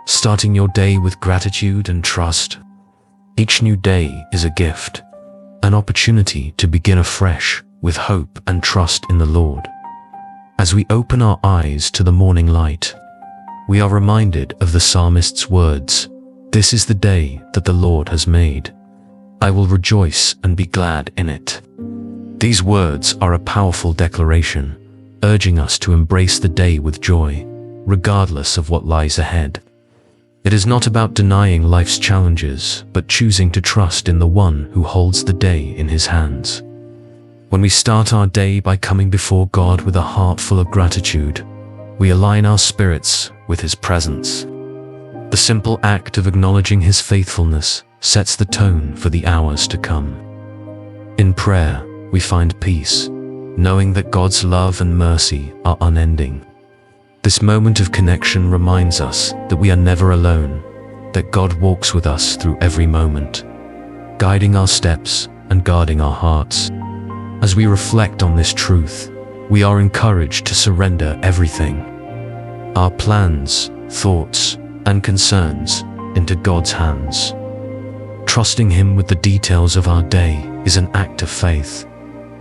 starting your day with gratitude and trust. Each new day is a gift, an opportunity to begin afresh with hope and trust in the Lord. As we open our eyes to the morning light, we are reminded of the psalmist's words, "This is the day that the Lord has made. I will rejoice and be glad in it." These words are a powerful declaration, urging us to embrace the day with joy, regardless of what lies ahead. It is not about denying life's challenges, but choosing to trust in the one who holds the day in his hands. When we start our day by coming before God with a heart full of gratitude, we align our spirits with his presence. The simple act of acknowledging his faithfulness sets the tone for the hours to come. In prayer, we find peace, knowing that God's love and mercy are unending. This moment of connection reminds us that we are never alone, that God walks with us through every moment, guiding our steps and guarding our hearts. As we reflect on this truth, we are encouraged to surrender everything, our plans, thoughts, and concerns, into God's hands. Trusting him with the details of our day is an act of faith,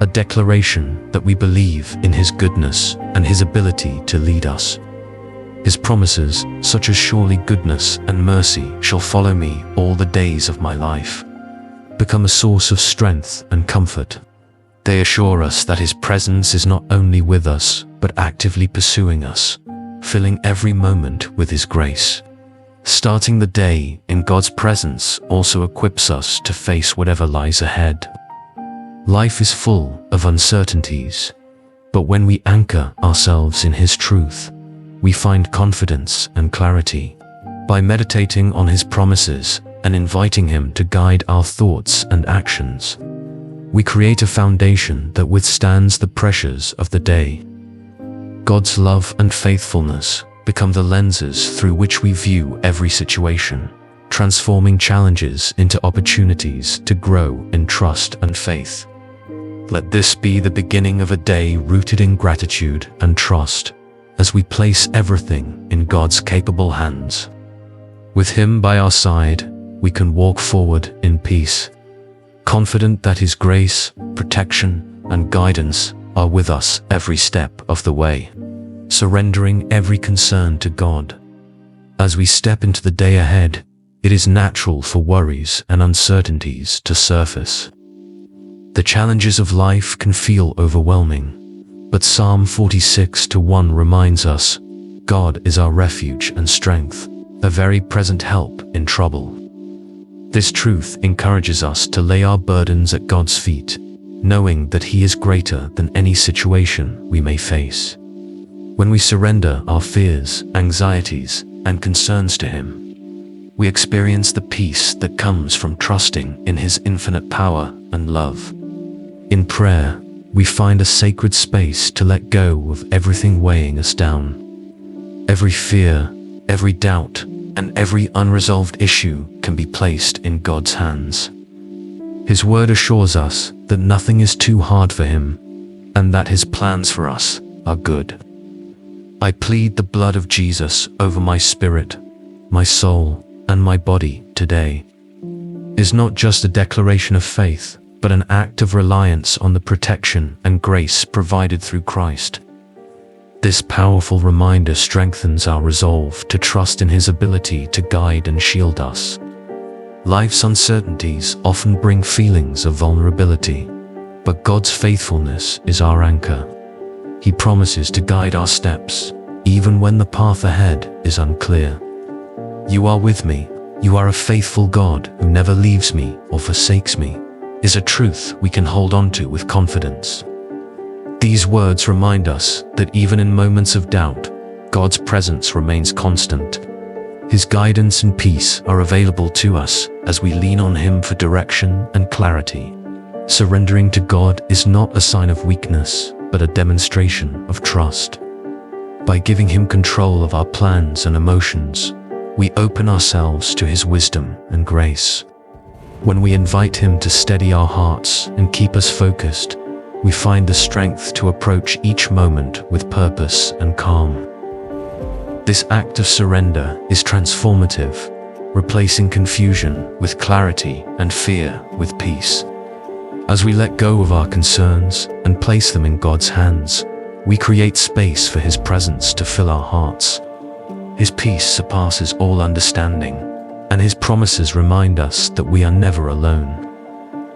a declaration that we believe in his goodness and his ability to lead us. His promises, such as "Surely goodness and mercy shall follow me all the days of my life," become a source of strength and comfort. They assure us that his presence is not only with us, but actively pursuing us, filling every moment with his grace. Starting the day in God's presence also equips us to face whatever lies ahead. Life is full of uncertainties, but when we anchor ourselves in his truth, we find confidence and clarity. By meditating on his promises and inviting him to guide our thoughts and actions, we create a foundation that withstands the pressures of the day. God's love and faithfulness become the lenses through which we view every situation, transforming challenges into opportunities to grow in trust and faith. Let this be the beginning of a day rooted in gratitude and trust, as we place everything in God's capable hands. With him by our side, we can walk forward in peace, confident that his grace, protection, and guidance are with us every step of the way, surrendering every concern to God. As we step into the day ahead, it is natural for worries and uncertainties to surface. The challenges of life can feel overwhelming, but Psalm 46:1 reminds us, God is our refuge and strength, a very present help in trouble. This truth encourages us to lay our burdens at God's feet, knowing that he is greater than any situation we may face. When we surrender our fears, anxieties, and concerns to him, we experience the peace that comes from trusting in his infinite power and love. In prayer, we find a sacred space to let go of everything weighing us down. Every fear, every doubt, and every unresolved issue can be placed in God's hands. His word assures us that nothing is too hard for him, and that his plans for us are good. I plead the blood of Jesus over my spirit, my soul, and my body today. It is not just a declaration of faith, but an act of reliance on the protection and grace provided through Christ. This powerful reminder strengthens our resolve to trust in his ability to guide and shield us. Life's uncertainties often bring feelings of vulnerability, but God's faithfulness is our anchor. He promises to guide our steps, even when the path ahead is unclear. "You are with me, you are a faithful God who never leaves me or forsakes me," is a truth we can hold on to with confidence. These words remind us that even in moments of doubt, God's presence remains constant. His guidance and peace are available to us as we lean on him for direction and clarity. Surrendering to God is not a sign of weakness, but a demonstration of trust. By giving him control of our plans and emotions, we open ourselves to his wisdom and grace. When we invite him to steady our hearts and keep us focused, we find the strength to approach each moment with purpose and calm. This act of surrender is transformative, replacing confusion with clarity and fear with peace. As we let go of our concerns and place them in God's hands, we create space for His presence to fill our hearts. His peace surpasses all understanding, and His promises remind us that we are never alone.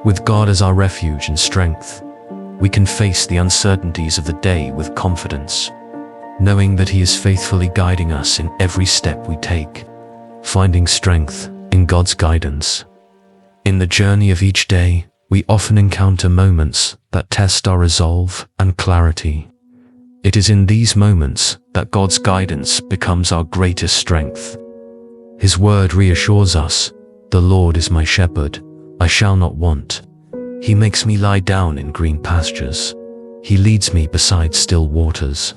With God as our refuge and strength, we can face the uncertainties of the day with confidence, knowing that He is faithfully guiding us in every step we take, finding strength in God's guidance. In the journey of each day, we often encounter moments that test our resolve and clarity. It is in these moments that God's guidance becomes our greatest strength. His word reassures us, "The Lord is my shepherd, I shall not want. He makes me lie down in green pastures. He leads me beside still waters."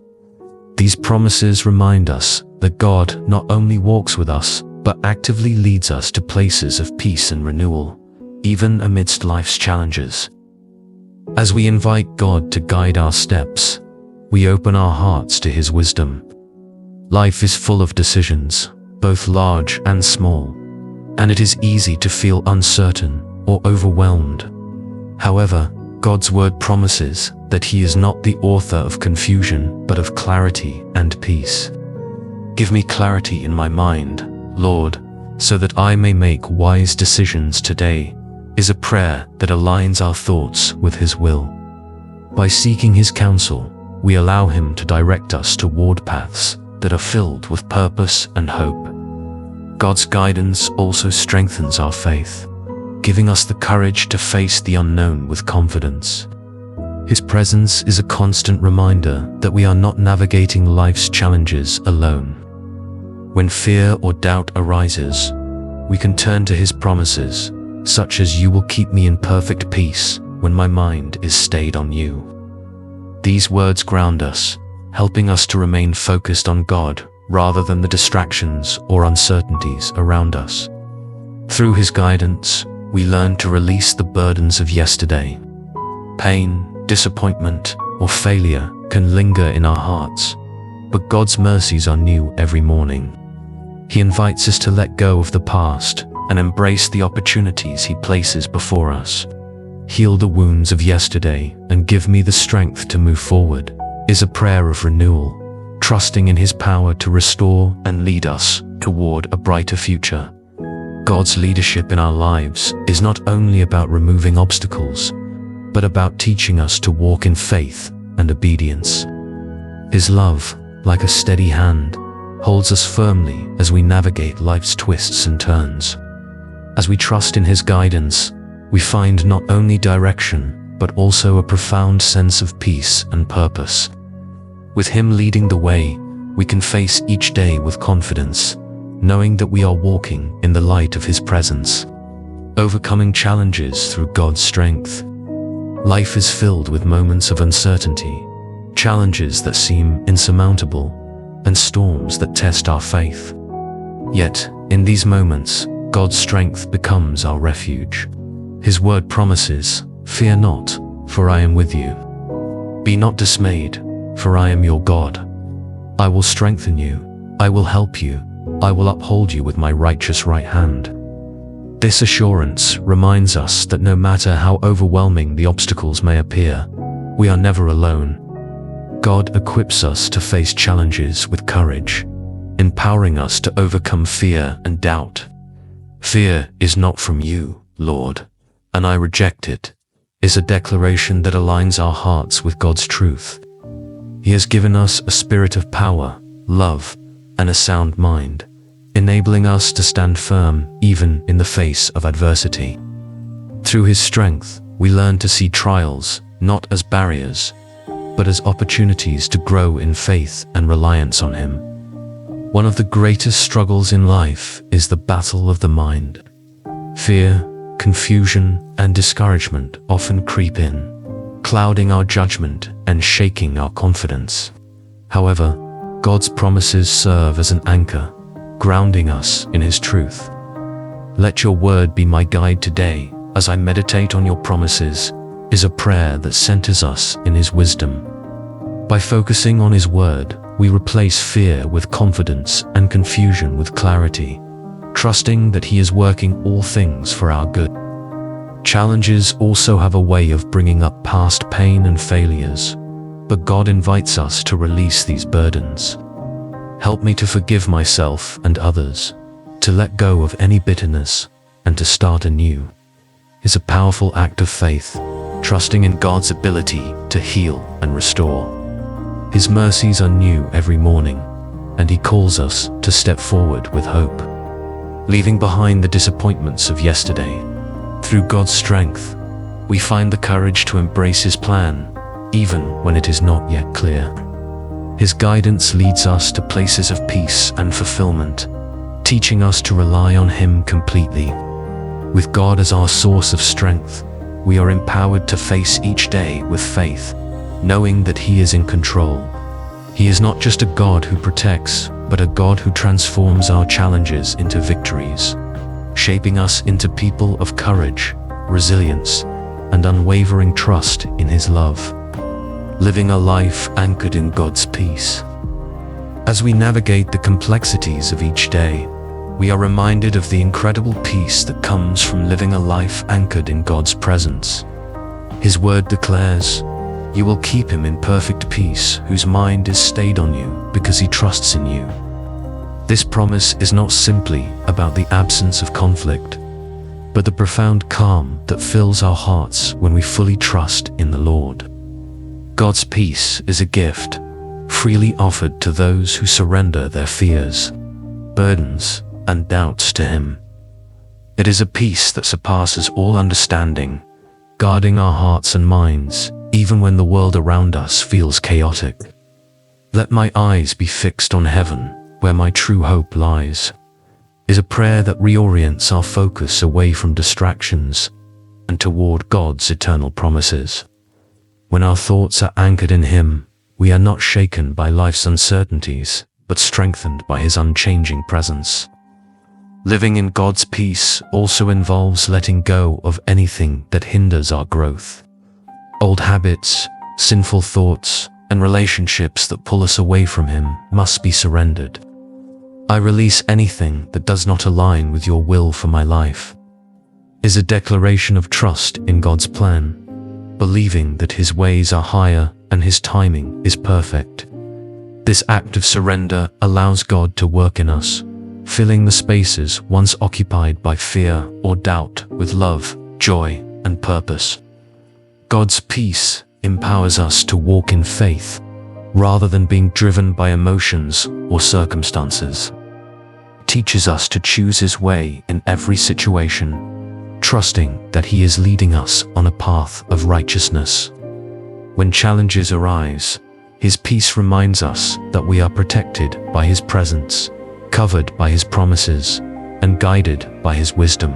These promises remind us that God not only walks with us, but actively leads us to places of peace and renewal, even amidst life's challenges. As we invite God to guide our steps, we open our hearts to His wisdom. Life is full of decisions, both large and small, and it is easy to feel uncertain or overwhelmed. However, God's word promises that He is not the author of confusion, but of clarity and peace. "Give me clarity in my mind, Lord, so that I may make wise decisions today," is a prayer that aligns our thoughts with His will. By seeking His counsel, we allow Him to direct us toward paths that are filled with purpose and hope. God's guidance also strengthens our faith, giving us the courage to face the unknown with confidence. His presence is a constant reminder that we are not navigating life's challenges alone. When fear or doubt arises, we can turn to His promises, such as "You will keep me in perfect peace when my mind is stayed on you." These words ground us, helping us to remain focused on God rather than the distractions or uncertainties around us. Through His guidance, we learn to release the burdens of yesterday. Pain, disappointment, or failure can linger in our hearts, but God's mercies are new every morning. He invites us to let go of the past and embrace the opportunities He places before us. "Heal the wounds of yesterday and give me the strength to move forward," is a prayer of renewal, trusting in His power to restore and lead us toward a brighter future. God's leadership in our lives is not only about removing obstacles, but about teaching us to walk in faith and obedience. His love, like a steady hand, holds us firmly as we navigate life's twists and turns. As we trust in His guidance, we find not only direction, but also a profound sense of peace and purpose. With Him leading the way, we can face each day with confidence, knowing that we are walking in the light of His presence, overcoming challenges through God's strength. Life is filled with moments of uncertainty, challenges that seem insurmountable, and storms that test our faith. Yet, in these moments, God's strength becomes our refuge. His word promises, "Fear not, for I am with you. Be not dismayed, for I am your God. I will strengthen you, I will help you, I will uphold you with my righteous right hand." This assurance reminds us that no matter how overwhelming the obstacles may appear, we are never alone. God equips us to face challenges with courage, empowering us to overcome fear and doubt. "Fear is not from you, Lord, and I reject it," is a declaration that aligns our hearts with God's truth. He has given us a spirit of power, love, and a sound mind, enabling us to stand firm even in the face of adversity. Through His strength, we learn to see trials not as barriers, but as opportunities to grow in faith and reliance on Him. One of the greatest struggles in life is the battle of the mind. Fear, confusion, and discouragement often creep in, clouding our judgment and shaking our confidence. However, God's promises serve as an anchor, grounding us in His truth. "Let your word be my guide today as I meditate on your promises," is a prayer that centers us in His wisdom. By focusing on His word, we replace fear with confidence and confusion with clarity, trusting that He is working all things for our good. Challenges also have a way of bringing up past pain and failures, but God invites us to release these burdens. Help me to forgive myself and others, to let go of any bitterness, and to start anew, is a powerful act of faith, trusting in God's ability to heal and restore. His mercies are new every morning, and He calls us to step forward with hope, leaving behind the disappointments of yesterday. Through God's strength, we find the courage to embrace His plan, even when it is not yet clear. His guidance leads us to places of peace and fulfillment, teaching us to rely on Him completely. With God as our source of strength, we are empowered to face each day with faith, knowing that He is in control. He is not just a God who protects, but a God who transforms our challenges into victories, shaping us into people of courage, resilience, and unwavering trust in His love, living a life anchored in God's peace. As we navigate the complexities of each day, we are reminded of the incredible peace that comes from living a life anchored in God's presence. His word declares, "You will keep him in perfect peace, whose mind is stayed on you, because he trusts in you." This promise is not simply about the absence of conflict, but the profound calm that fills our hearts when we fully trust in the Lord. God's peace is a gift, freely offered to those who surrender their fears, burdens, and doubts to Him. It is a peace that surpasses all understanding, guarding our hearts and minds, even when the world around us feels chaotic. "Let my eyes be fixed on heaven, where my true hope lies," is a prayer that reorients our focus away from distractions and toward God's eternal promises. When our thoughts are anchored in Him, we are not shaken by life's uncertainties, but strengthened by His unchanging presence. Living in God's peace also involves letting go of anything that hinders our growth. Old habits, sinful thoughts, and relationships that pull us away from Him must be surrendered. "I release anything that does not align with your will for my life," is a declaration of trust in God's plan, believing that His ways are higher and His timing is perfect. This act of surrender allows God to work in us, filling the spaces once occupied by fear or doubt with love, joy, and purpose. God's peace empowers us to walk in faith, rather than being driven by emotions or circumstances. It teaches us to choose His way in every situation, trusting that He is leading us on a path of righteousness. When challenges arise, His peace reminds us that we are protected by His presence, covered by His promises, and guided by His wisdom.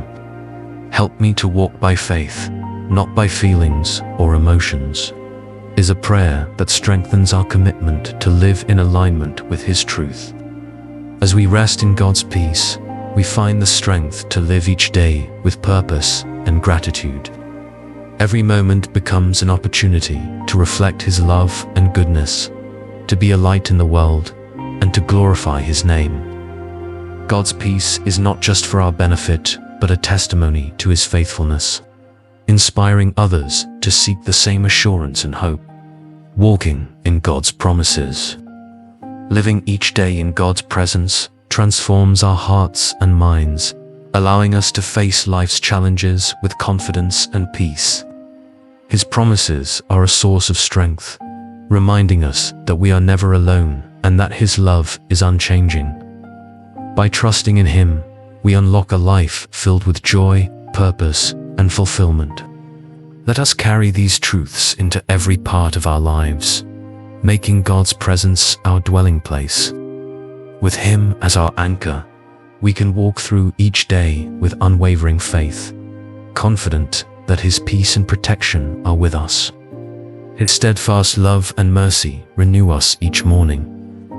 "Help me to walk by faith, not by feelings or emotions," is a prayer that strengthens our commitment to live in alignment with His truth. As we rest in God's peace, we find the strength to live each day with purpose and gratitude. Every moment becomes an opportunity to reflect His love and goodness, to be a light in the world, and to glorify His name. God's peace is not just for our benefit, but a testimony to His faithfulness, inspiring others to seek the same assurance and hope. Walking in God's promises. Living each day in God's presence transforms our hearts and minds, allowing us to face life's challenges with confidence and peace. His promises are a source of strength, reminding us that we are never alone and that His love is unchanging. By trusting in Him, we unlock a life filled with joy, purpose, and fulfillment. Let us carry these truths into every part of our lives, making God's presence our dwelling place. With Him as our anchor, we can walk through each day with unwavering faith, confident that His peace and protection are with us. His steadfast love and mercy renew us each morning,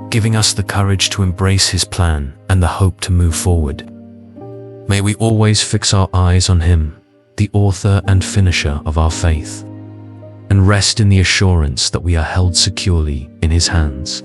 giving us the courage to embrace His plan and the hope to move forward. May we always fix our eyes on Him, the author and finisher of our faith, and rest in the assurance that we are held securely in His hands.